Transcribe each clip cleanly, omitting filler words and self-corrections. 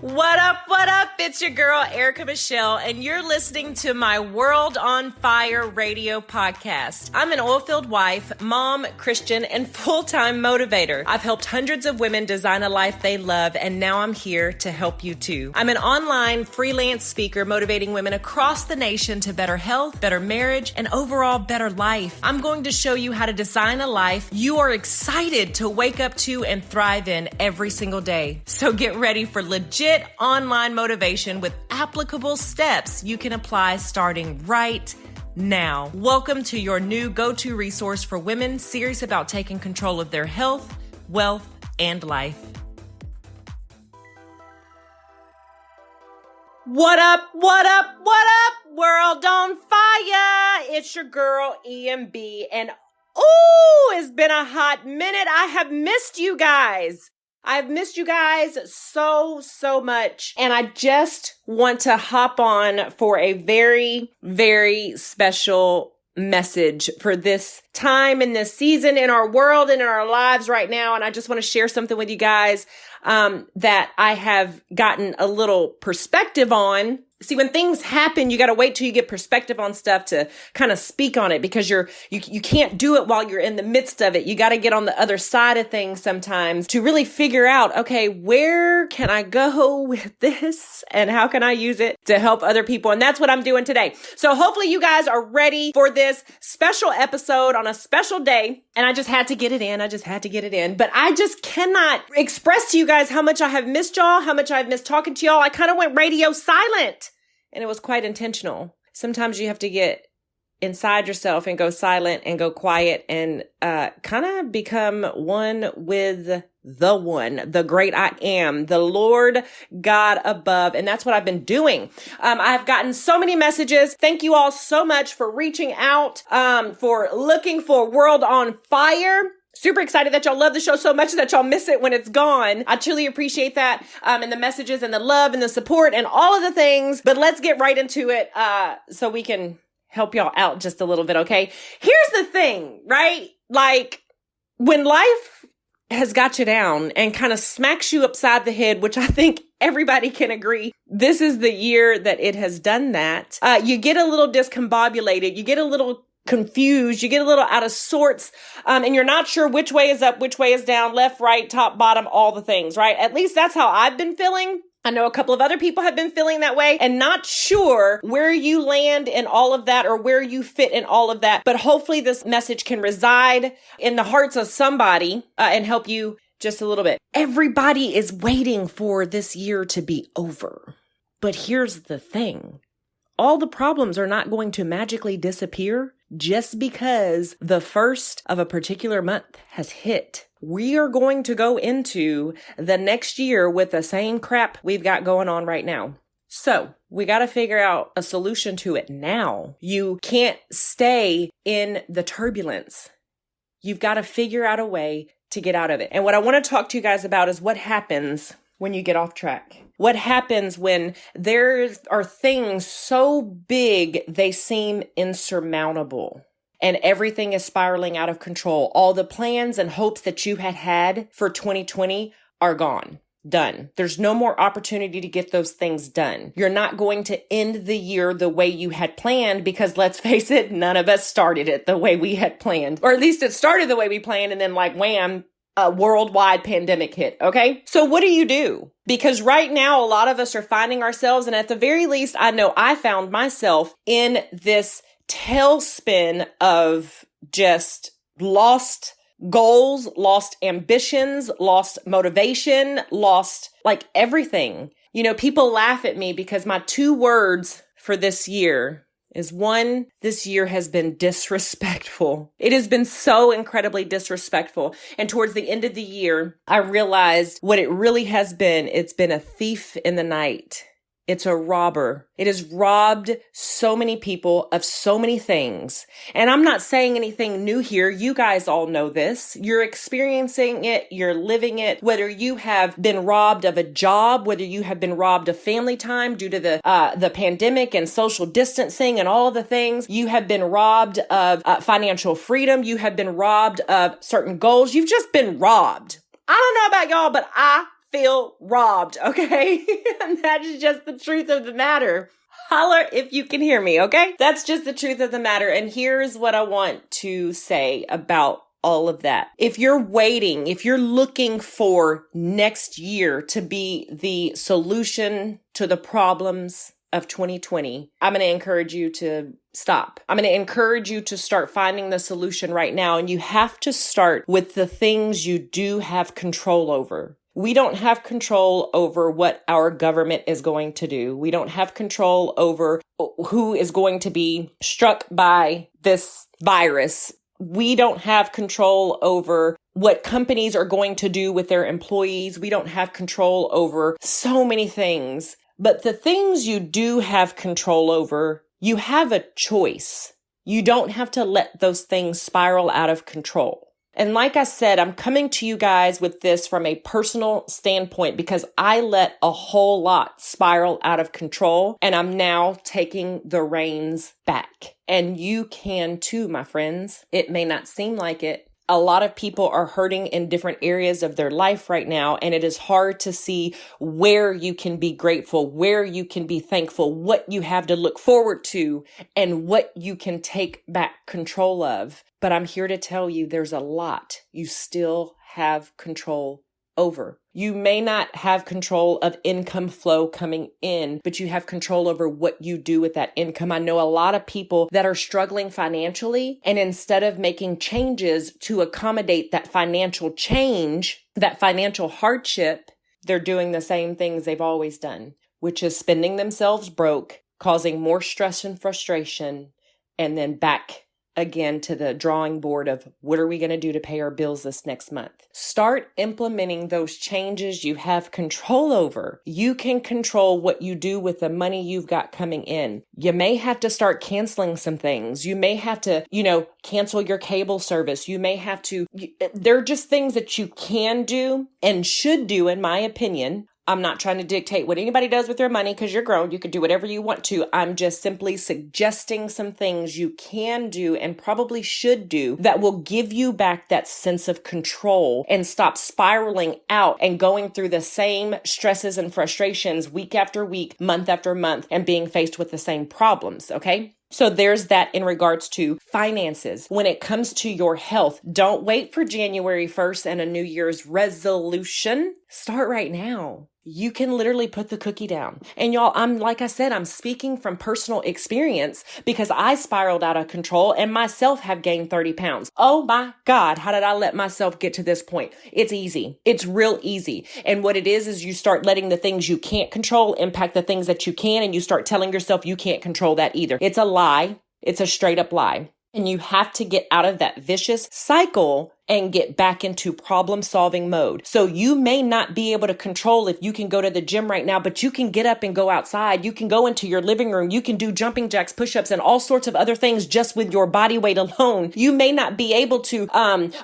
What up, what up? It's your girl, Erica Michelle, and you're listening to my World on Fire radio podcast. I'm an oil-filled wife, mom, Christian, and full-time motivator. I've helped hundreds of women design a life they love, and now I'm here to help you too. I'm an online freelance speaker motivating women across the nation to better health, better marriage, and overall better life. I'm going to show you how to design a life you are excited to wake up to and thrive in every single day. So get ready for legit online motivation with applicable steps you can apply starting right now. Welcome to your new go-to resource for women serious about taking control of their health, wealth, and life. What up, what up, what up, world on fire? It's your girl, EMB, and it's been a hot minute. I have missed you guys. I've missed you guys so much. And I just want to hop on for a very, very special message for this time in this season in our world and in our lives right now. And I just want to share something with you guys that I have gotten a little perspective on. See, when things happen, you got to wait till you get perspective on stuff to kind of speak on it, because you can't do it while you're in the midst of it. You got to get on the other side of things sometimes to really figure out, okay, where can I go with this and how can I use it to help other people? And that's what I'm doing today. So hopefully you guys are ready for this special episode on a special day. And I just had to get it in. But I just cannot express to you guys how much I have missed y'all, how much I've missed talking to y'all. I kind of went radio silent. And it was quite intentional. Sometimes you have to get inside yourself and go silent and go quiet and kind of become one with the great I am, the Lord God above. And that's what I've been doing. I've gotten so many messages. Thank you all so much for reaching out, for looking for World on Fire. Super excited that y'all love the show so much that y'all miss it when it's gone. I truly appreciate that. And the messages and the love and the support and all of the things. But let's get right into it, so we can help y'all out just a little bit. Okay. Here's the thing, right? Like when life has got you down and kind of smacks you upside the head, which I think everybody can agree, this is the year that it has done that. You get a little discombobulated. You get a little confused, you get a little out of sorts, and you're not sure which way is up, which way is down, left, right, top, bottom, all the things, right? At least that's how I've been feeling. I know a couple of other people have been feeling that way and not sure where you land in all of that or where you fit in all of that. But hopefully this message can reside in the hearts of somebody and help you just a little bit. Everybody is waiting for this year to be over. But here's the thing. All the problems are not going to magically disappear just because the first of a particular month has hit. We are going to go into the next year with the same crap we've got going on right now. So we got to figure out a solution to it now. You can't stay in the turbulence. You've got to figure out a way to get out of it. And what I want to talk to you guys about is what happens when you get off track. What happens when there are things so big they seem insurmountable and everything is spiraling out of control. All the plans and hopes that you had for 2020 are gone. Done. There's no more opportunity to get those things done. You're not going to end the year the way you had planned because, let's face it, none of us started it the way we had planned. Or at least it started the way we planned and then like wham, a worldwide pandemic hit. Okay. So what do? Because right now, a lot of us are finding ourselves, and at the very least, I know I found myself in this tailspin of just lost goals, lost ambitions, lost motivation, lost like everything. You know, people laugh at me because my 2 words for this year is one, this year has been disrespectful. It has been so incredibly disrespectful. And towards the end of the year, I realized what it really has been. It's been a thief in the night. It's a robber. It has robbed so many people of so many things. And I'm not saying anything new here. You guys all know this. You're experiencing it. You're living it. Whether you have been robbed of a job, whether you have been robbed of family time due to the pandemic and social distancing and all of the things, you have been robbed of financial freedom. You have been robbed of certain goals. You've just been robbed. I don't know about y'all, but I feel robbed, okay? And that's just the truth of the matter. Holler if you can hear me, okay? That's just the truth of the matter. And here's what I want to say about all of that. If you're waiting, if you're looking for next year to be the solution to the problems of 2020, I'm going to encourage you to stop. I'm going to encourage you to start finding the solution right now. And you have to start with the things you do have control over. We don't have control over what our government is going to do. We don't have control over who is going to be struck by this virus. We don't have control over what companies are going to do with their employees. We don't have control over so many things. But the things you do have control over, you have a choice. You don't have to let those things spiral out of control. And like I said, I'm coming to you guys with this from a personal standpoint because I let a whole lot spiral out of control and I'm now taking the reins back. And you can too, my friends. It may not seem like it. A lot of people are hurting in different areas of their life right now, and it is hard to see where you can be grateful, where you can be thankful, what you have to look forward to, and what you can take back control of. But I'm here to tell you there's a lot you still have control over. You may not have control of income flow coming in, but you have control over what you do with that income. I know a lot of people that are struggling financially, and instead of making changes to accommodate that financial change, that financial hardship, they're doing the same things they've always done, which is spending themselves broke, causing more stress and frustration, and then back again to the drawing board of what are we going to do to pay our bills this next month? Start implementing those changes you have control over. You can control what you do with the money you've got coming in. You may have to start canceling some things. You may have to, cancel your cable service. You may have to, there are just things that you can do and should do, in my opinion. I'm not trying to dictate what anybody does with their money because you're grown. You can do whatever you want to. I'm just simply suggesting some things you can do and probably should do that will give you back that sense of control and stop spiraling out and going through the same stresses and frustrations week after week, month after month, and being faced with the same problems, okay? So there's that in regards to finances. When it comes to your health, don't wait for January 1st and a New Year's resolution. Start right now. You can literally put the cookie down. And y'all, I'm speaking from personal experience because I spiraled out of control and myself have gained 30 pounds. Oh my God, how did I let myself get to this point? It's easy. It's real easy. And what it is you start letting the things you can't control impact the things that you can, and you start telling yourself you can't control that either. It's a lie. It's a straight up lie. And you have to get out of that vicious cycle and get back into problem solving mode. So you may not be able to control if you can go to the gym right now, but you can get up and go outside. You can go into your living room. You can do jumping jacks, push-ups, and all sorts of other things just with your body weight alone. You may not be able to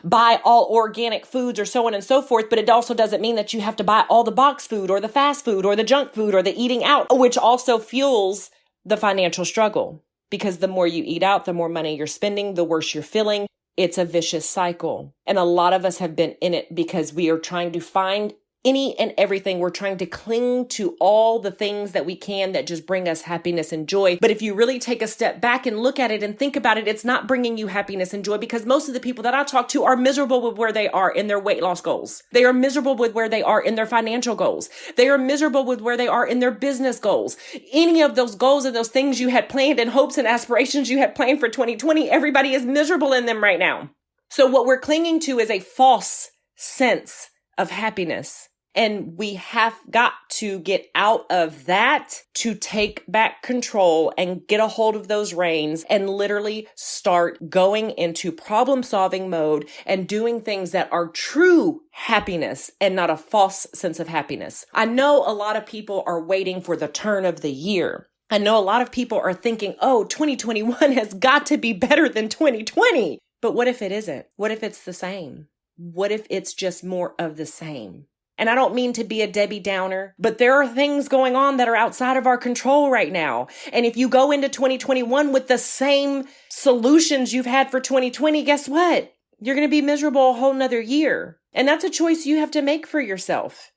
buy all organic foods or so on and so forth, but it also doesn't mean that you have to buy all the box food or the fast food or the junk food or the eating out, which also fuels the financial struggle. Because the more you eat out, the more money you're spending, the worse you're feeling. It's a vicious cycle. And a lot of us have been in it because we are trying to find any and everything. We're trying to cling to all the things that we can that just bring us happiness and joy. But if you really take a step back and look at it and think about it, it's not bringing you happiness and joy, because most of the people that I talk to are miserable with where they are in their weight loss goals. They are miserable with where they are in their financial goals. They are miserable with where they are in their business goals. Any of those goals and those things you had planned and hopes and aspirations you had planned for 2020, everybody is miserable in them right now. So what we're clinging to is a false sense of happiness. And we have got to get out of that to take back control and get a hold of those reins and literally start going into problem solving mode and doing things that are true happiness and not a false sense of happiness. I know a lot of people are waiting for the turn of the year. I know a lot of people are thinking, 2021 has got to be better than 2020. But what if it isn't? What if it's the same? What if it's just more of the same? And I don't mean to be a Debbie Downer, but there are things going on that are outside of our control right now. And if you go into 2021 with the same solutions you've had for 2020, guess what? You're going to be miserable a whole nother year. And that's a choice you have to make for yourself.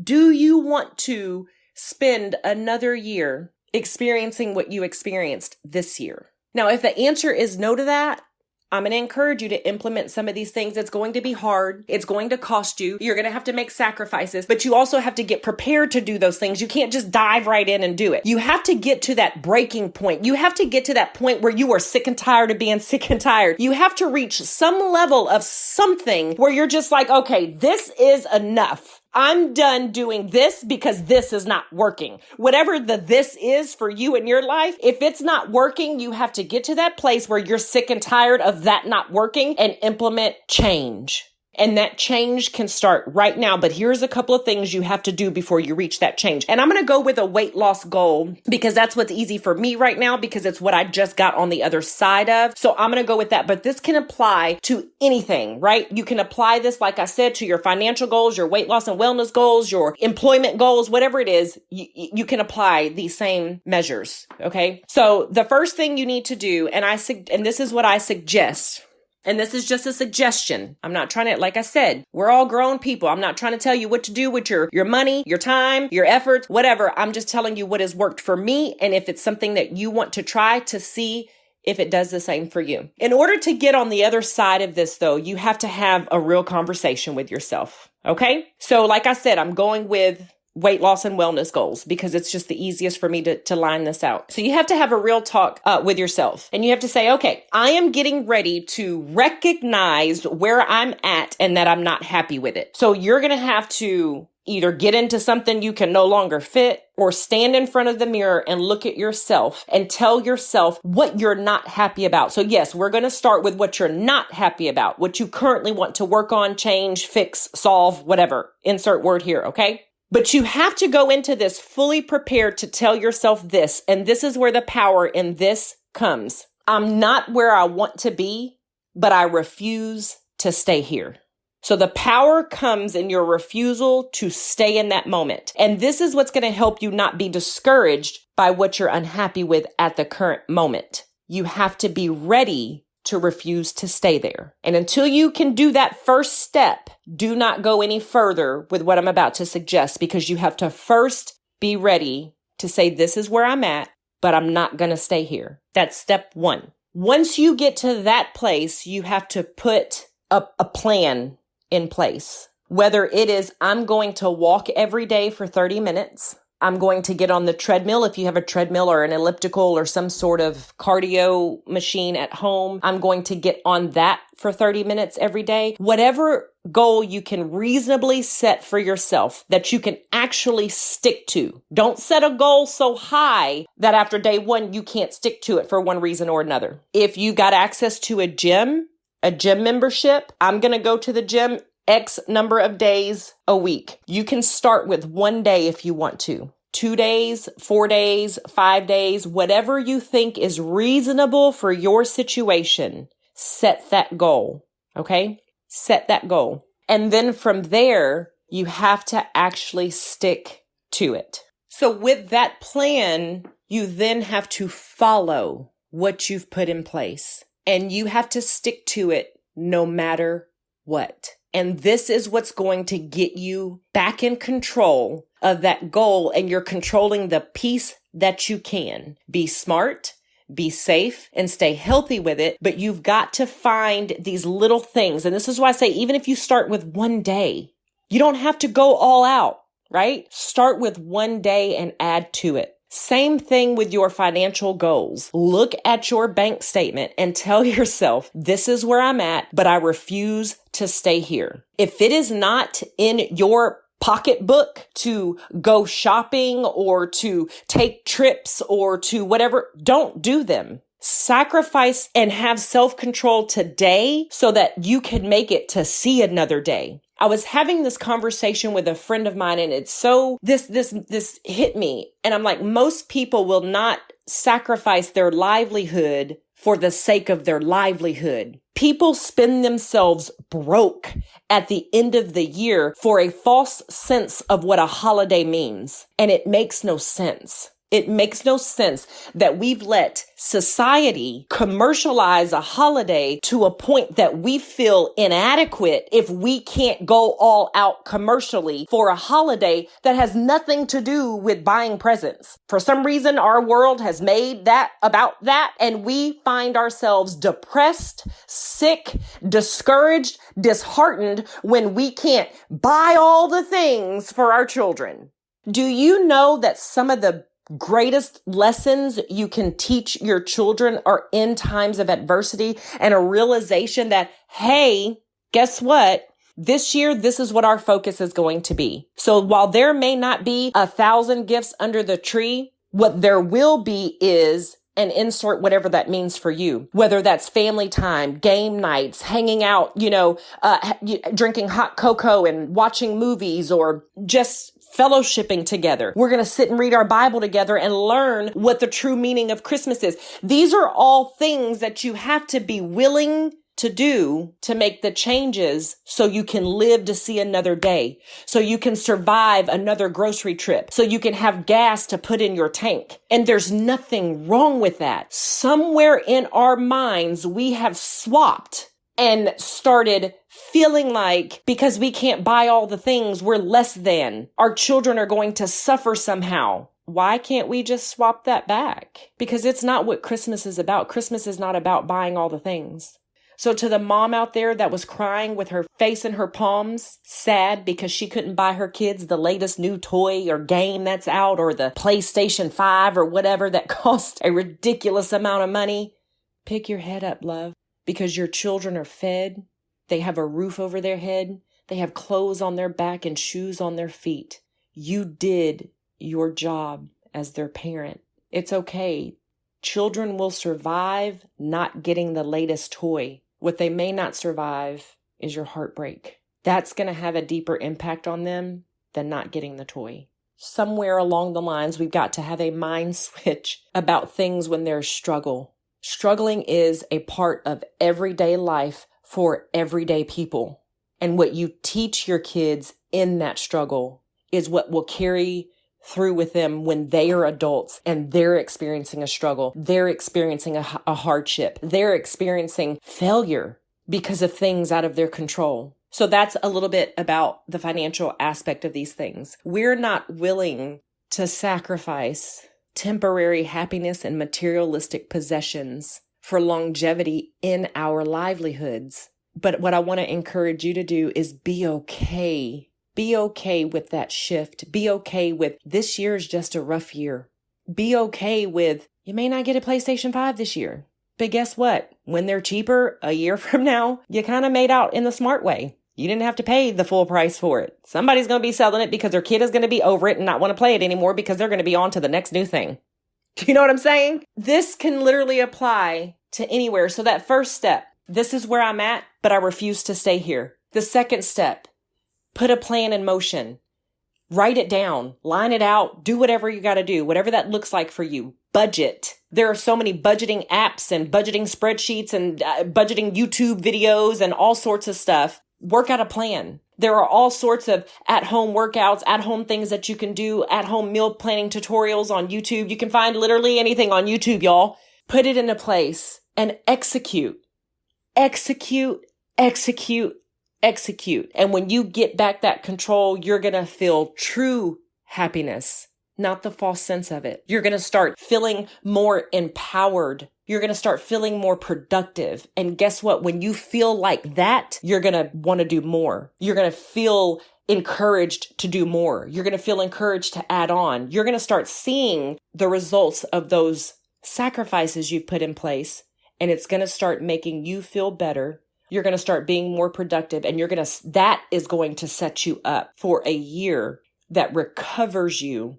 Do you want to spend another year experiencing what you experienced this year? Now, if the answer is no to that, I'm going to encourage you to implement some of these things. It's going to be hard. It's going to cost you. You're going to have to make sacrifices, but you also have to get prepared to do those things. You can't just dive right in and do it. You have to get to that breaking point. You have to get to that point where you are sick and tired of being sick and tired. You have to reach some level of something where you're just like, okay, this is enough. I'm done doing this because this is not working. Whatever this is for you in your life, if it's not working, you have to get to that place where you're sick and tired of that not working and implement change. And that change can start right now. But here's a couple of things you have to do before you reach that change. And I'm going to go with a weight loss goal because that's what's easy for me right now because it's what I just got on the other side of. So I'm going to go with that. But this can apply to anything, right? You can apply this, like I said, to your financial goals, your weight loss and wellness goals, your employment goals, whatever it is, you can apply these same measures. Okay. So the first thing you need to do, and this is what I suggest. And this is just a suggestion. I'm not trying to, like I said, we're all grown people. I'm not trying to tell you what to do with your money, your time, your efforts, whatever. I'm just telling you what has worked for me. And if it's something that you want to try to see if it does the same for you. In order to get on the other side of this, though, you have to have a real conversation with yourself. Okay? So like I said, I'm going with weight loss and wellness goals because it's just the easiest for me to line this out. So you have to have a real talk with yourself and you have to say, okay, I am getting ready to recognize where I'm at and that I'm not happy with it. So you're going to have to either get into something you can no longer fit or stand in front of the mirror and look at yourself and tell yourself what you're not happy about. So yes, we're going to start with what you're not happy about, what you currently want to work on, change, fix, solve, whatever. Insert word here. Okay. But you have to go into this fully prepared to tell yourself this, and this is where the power in this comes. I'm not where I want to be, but I refuse to stay here. So the power comes in your refusal to stay in that moment. And this is what's going to help you not be discouraged by what you're unhappy with at the current moment. You have to be ready to refuse to stay there. And until you can do that first step, do not go any further with what I'm about to suggest because you have to first be ready to say, this is where I'm at, but I'm not going to stay here. That's step one. Once you get to that place, you have to put a plan in place. Whether it is, I'm going to walk every day for 30 minutes. I'm going to get on the treadmill if you have a treadmill or an elliptical or some sort of cardio machine at home. I'm going to get on that for 30 minutes every day. Whatever goal you can reasonably set for yourself that you can actually stick to. Don't set a goal so high that after day one, you can't stick to it for one reason or another. If you got access to a gym membership, I'm going to go to the gym X number of days a week. You can start with one day if you want to. 2 days, 4 days, 5 days, whatever you think is reasonable for your situation. Set that goal. Okay? Set that goal. And then from there, you have to actually stick to it. So with that plan, you then have to follow what you've put in place. And you have to stick to it no matter what. And this is what's going to get you back in control of that goal. And you're controlling the piece that you can. Be smart, be safe, and stay healthy with it. But you've got to find these little things. And this is why I say, even if you start with one day, you don't have to go all out, right? Start with one day and add to it. Same thing with your financial goals. Look at your bank statement and tell yourself, this is where I'm at, but I refuse to stay here. If it is not in your pocketbook to go shopping or to take trips or to whatever, don't do them. Sacrifice and have self-control today so that you can make it to see another day. I was having this conversation with a friend of mine and it's so, this hit me. And I'm like, most people will not sacrifice their livelihood for the sake of their livelihood. People spend themselves broke at the end of the year for a false sense of what a holiday means. And it makes no sense. It makes no sense that we've let society commercialize a holiday to a point that we feel inadequate if we can't go all out commercially for a holiday that has nothing to do with buying presents. For some reason, our world has made that about that, and we find ourselves depressed, sick, discouraged, disheartened when we can't buy all the things for our children. Do you know that some of the greatest lessons you can teach your children are in times of adversity and a realization that, hey, guess what? This year, this is what our focus is going to be. So while there may not be 1,000 gifts under the tree, what there will be is and insert whatever that means for you, whether that's family time, game nights, hanging out, drinking hot cocoa and watching movies, or just fellowshipping together. We're going to sit and read our Bible together and learn what the true meaning of Christmas is. These are all things that you have to be willing to do to make the changes so you can live to see another day, so you can survive another grocery trip, so you can have gas to put in your tank. And there's nothing wrong with that. Somewhere in our minds, we have swapped and started feeling like because we can't buy all the things, we're less than. Our children are going to suffer somehow. Why can't we just swap that back? Because it's not what Christmas is about. Christmas is not about buying all the things. So to the mom out there that was crying with her face in her palms, sad because she couldn't buy her kids the latest new toy or game that's out, or the PlayStation 5 or whatever that cost a ridiculous amount of money, pick your head up, love, because your children are fed. They have a roof over their head. They have clothes on their back and shoes on their feet. You did your job as their parent. It's okay. Children will survive not getting the latest toy. What they may not survive is your heartbreak. That's going to have a deeper impact on them than not getting the toy. Somewhere along the lines, we've got to have a mind switch about things when there's struggle. Struggling is a part of everyday life for everyday people. And what you teach your kids in that struggle is what will carry through with them when they are adults and they're experiencing a struggle. They're experiencing a hardship. They're experiencing failure because of things out of their control. So that's a little bit about the financial aspect of these things. We're not willing to sacrifice temporary happiness and materialistic possessions for longevity in our livelihoods. But what I want to encourage you to do is be okay. Be okay with that shift. Be okay with this year is just a rough year. Be okay with you may not get a PlayStation 5 this year. But guess what? When they're cheaper a year from now, you kind of made out in the smart way. You didn't have to pay the full price for it. Somebody's going to be selling it because their kid is going to be over it and not want to play it anymore because they're going to be on to the next new thing. Do you know what I'm saying? This can literally apply to anywhere. So that first step, this is where I'm at, but I refuse to stay here. The second step, put a plan in motion. Write it down, line it out, do whatever you got to do, whatever that looks like for you. Budget. There are so many budgeting apps and budgeting spreadsheets and budgeting YouTube videos and all sorts of stuff. Work out a plan. There are all sorts of at-home workouts, at-home things that you can do, at-home meal planning tutorials on YouTube. You can find literally anything on YouTube, y'all. Put it into place and execute. Execute, execute, execute. And when you get back that control, you're going to feel true happiness, not the false sense of it. You're going to start feeling more empowered. You're going to start feeling more productive. And guess what? When you feel like that, you're going to want to do more. You're going to feel encouraged to do more. You're going to feel encouraged to add on. You're going to start seeing the results of those sacrifices you've put in place. And it's going to start making you feel better. You're going to start being more productive, and that is going to set you up for a year that recovers you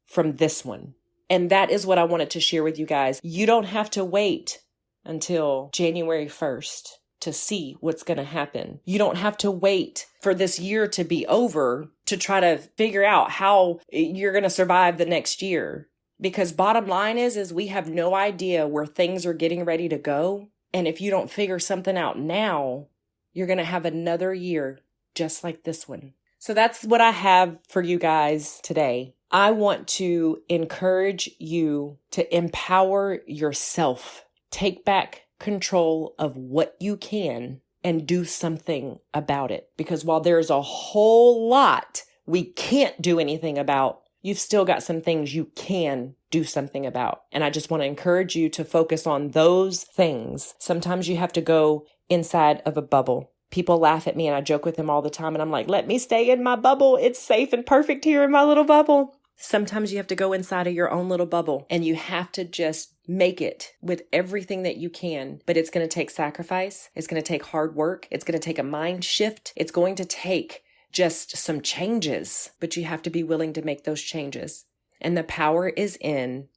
from this one. And that is what I wanted to share with you guys. You don't have to wait until January 1st to see what's going to happen. You don't have to wait for this year to be over to try to figure out how you're going to survive the next year. Because bottom line is we have no idea where things are getting ready to go. And if you don't figure something out now, you're going to have another year just like this one. So that's what I have for you guys today. I want to encourage you to empower yourself. Take back control of what you can and do something about it. Because while there's a whole lot we can't do anything about, you've still got some things you can do something about. And I just want to encourage you to focus on those things. Sometimes you have to go inside of a bubble. People laugh at me and I joke with them all the time. And I'm like, let me stay in my bubble. It's safe and perfect here in my little bubble. Sometimes you have to go inside of your own little bubble and you have to just make it with everything that you can. But it's going to take sacrifice. It's going to take hard work. It's going to take a mind shift. It's going to take just some changes, but you have to be willing to make those changes. And the power is in,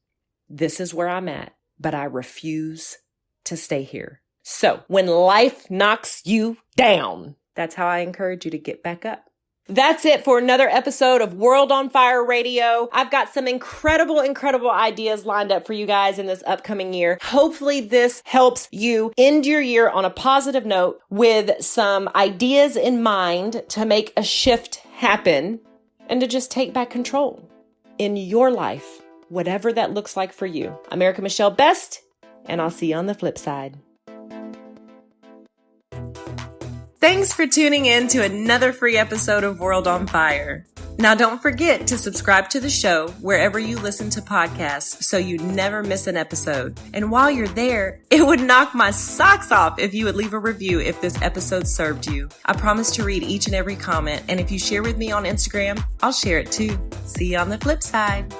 this is where I'm at, but I refuse to stay here. So when life knocks you down, that's how I encourage you to get back up. That's it for another episode of World on Fire Radio. I've got some incredible ideas lined up for you guys in this upcoming year. Hopefully this helps you end your year on a positive note with some ideas in mind to make a shift happen and to just take back control in your life, whatever that looks like for you. I'm Erica Michelle Best, and I'll see you on the flip side. Thanks for tuning in to another free episode of World on Fire. Now don't forget to subscribe to the show wherever you listen to podcasts so you never miss an episode. And while you're there, it would knock my socks off if you would leave a review if this episode served you. I promise to read each and every comment, and if you share with me on Instagram, I'll share it too. See you on the flip side.